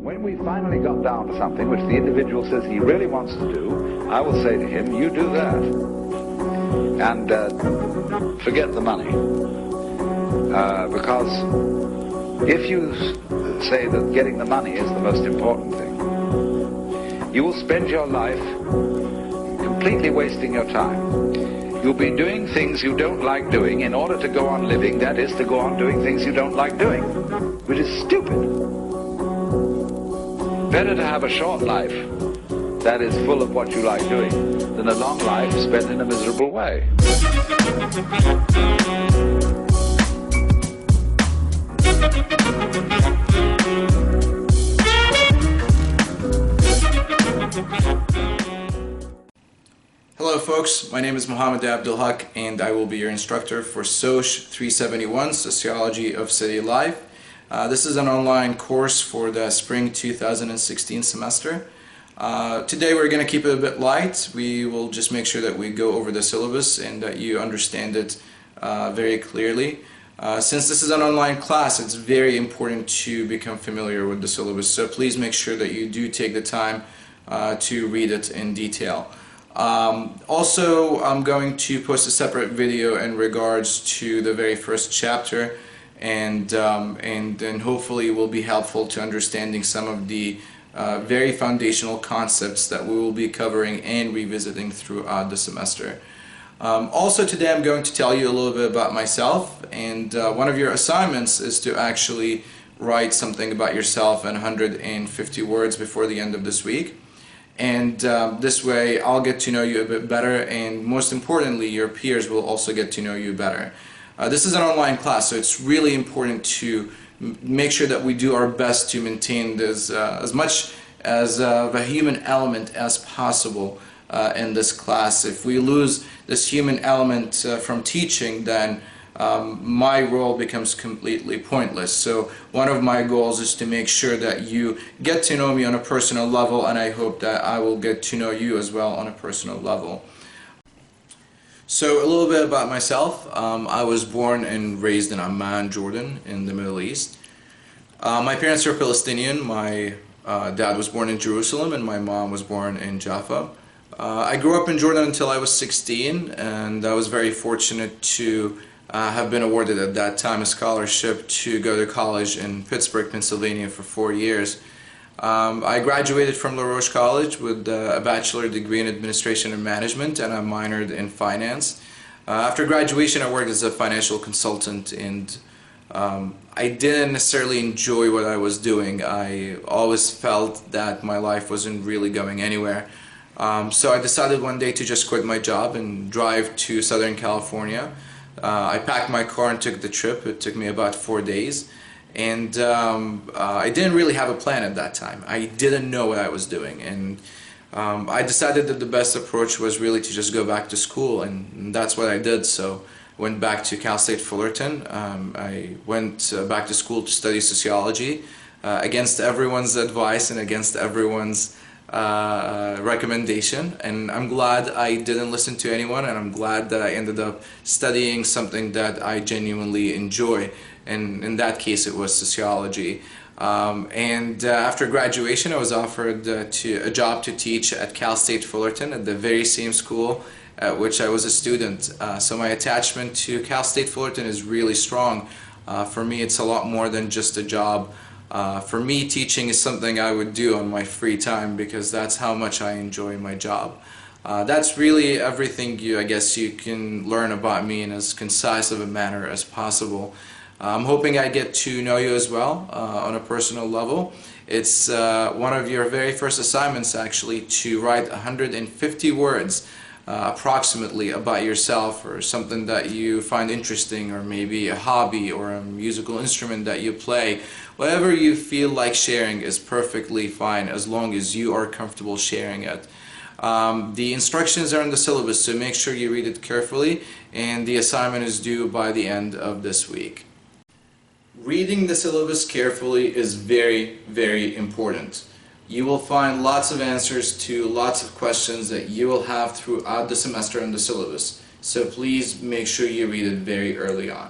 When we finally got down to something which the individual says he really wants to do, I will say to him, you do that. And forget the money. Because if you say that getting the money is the most important thing, you will spend your life completely wasting your time. You'll be doing things you don't like doing in order to go on living, that is, to go on doing things you don't like doing, which is stupid. Better to have a short life that is full of what you like doing than a long life spent in a miserable way. Hello folks, my name is Mohammed Abdul Haq and I will be your instructor for SOC371, Sociology of City Life. This is an online course for the spring 2016 semester. Today we're going to keep it a bit light. We will just make sure that we go over the syllabus and that you understand it very clearly. Since this is an online class, it's very important to become familiar with the syllabus, so please make sure that you do take the time to read it in detail. Also, I'm going to post a separate video in regards to the very first chapter, and then hopefully it will be helpful to understanding some of the very foundational concepts that we will be covering and revisiting throughout the semester. Also today I'm going to tell you a little bit about myself, and one of your assignments is to actually write something about yourself in 150 words before the end of this week. And this way I'll get to know you a bit better, and most importantly your peers will also get to know you better. This is an online class, so it's really important to make sure that we do our best to maintain this as much as the human element as possible in this class. If we lose this human element from teaching, then my role becomes completely pointless. So one of my goals is to make sure that you get to know me on a personal level, and I hope that I will get to know you as well on a personal level. So a little bit about myself. I was born and raised in Amman, Jordan, in the Middle East. My parents are Palestinian. My dad was born in Jerusalem and my mom was born in Jaffa. I grew up in Jordan until I was 16, and I was very fortunate to have been awarded at that time a scholarship to go to college in Pittsburgh, Pennsylvania for 4 years. I graduated from La Roche College with a bachelor degree in administration and management, and I minored in finance. After graduation I worked as a financial consultant, and I didn't necessarily enjoy what I was doing. I always felt that my life wasn't really going anywhere. So I decided one day to just quit my job and drive to Southern California. I packed my car and took the trip. It took me about 4 days. And I didn't really have a plan at that time. I didn't know what I was doing, and I decided that the best approach was really to just go back to school, and that's what I did. So I went back to Cal State Fullerton. I went back to school to study sociology against everyone's advice and against everyone's recommendation, and I'm glad I didn't listen to anyone, and I'm glad that I ended up studying something that I genuinely enjoy, and in that case it was sociology. After graduation I was offered a job to teach at Cal State Fullerton, at the very same school at which I was a student. So my attachment to Cal State Fullerton is really strong. For me it's a lot more than just a job. For me, teaching is something I would do on my free time because that's how much I enjoy my job. That's really everything I guess you can learn about me in as concise of a manner as possible. I'm hoping I get to know you as well on a personal level. It's one of your very first assignments actually to write 150 words approximately about yourself, or something that you find interesting, or maybe a hobby or a musical instrument that you play. Whatever you feel like sharing is perfectly fine as long as you are comfortable sharing it. The instructions are in the syllabus, so make sure you read it carefully, and the assignment is due by the end of this week. Reading the syllabus carefully is very, very important. You will find lots of answers to lots of questions that you will have throughout the semester in the syllabus, so please make sure you read it very early on.